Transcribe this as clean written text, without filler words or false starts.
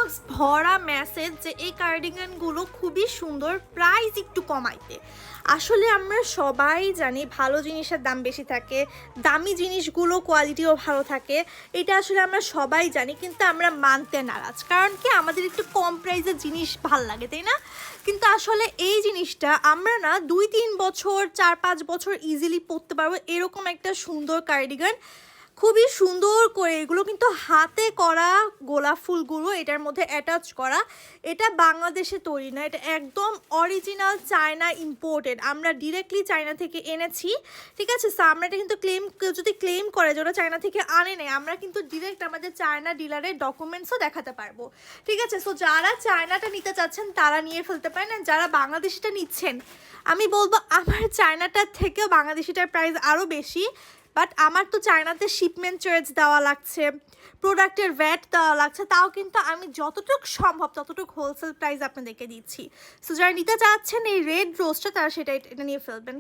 Inbox ভরা message যে এই কার্ডিগানগুলো খুবই সুন্দর, প্রাইস একটু কমাইতে। আসলে আমরা সবাই জানি ভালো জিনিসের দাম বেশি থাকে, দামি জিনিসগুলো কোয়ালিটিও ভালো থাকে, এটা আসলে আমরা সবাই জানি, কিন্তু আমরা মানতে নারাজ। কারণ কি, আমাদের একটু কম প্রাইসের জিনিস ভাল লাগে, তাই না? কিন্তু আসলে এই জিনিসটা আমরা না 2-3 বছর 4-5 বছর ইজিলি পরতে পারবো, এরকম একটা সুন্দর কার্ডিগান। খুবই সুন্দর করে এগুলো কিন্তু হাতে করা, গোলাপ ফুলগুলো এটার মধ্যে অ্যাটাচ করা। এটা বাংলাদেশে তৈরি না, এটা একদম অরিজিনাল চায়না ইম্পোর্টেড, আমরা ডিরেক্টলি চায়না থেকে এনেছি। ঠিক আছে, সো আমরা এটা কিন্তু কেউ যদি ক্লেম করে যে ওরা চায়না থেকে আনে নেই, আমরা কিন্তু ডিরেক্ট আমাদের চায়না ডিলারের ডকুমেন্টসও দেখাতে পারবো। ঠিক আছে, সো যারা চায়নাটা নিতে চাচ্ছেন তারা নিয়ে ফেলতে পারেন, আর যারা বাংলাদেশিটা নিচ্ছেন আমি বলবো আমার চায়নাটার থেকেও বাংলাদেশিটার প্রাইস আরও বেশি। বাট আমার তো চায়নাতে শিপমেন্ট চার্জ দেওয়া লাগছে, প্রোডাক্টের ভ্যাট দেওয়া লাগছে, তাও কিন্তু আমি যতটুকু সম্ভব ততটুকু হোলসেল প্রাইস আপনাদেরকে দিচ্ছি। সো যারা নিতে চাচ্ছেন এই রেড রোজটা, তারা এটা নিয়ে ফেলবেন।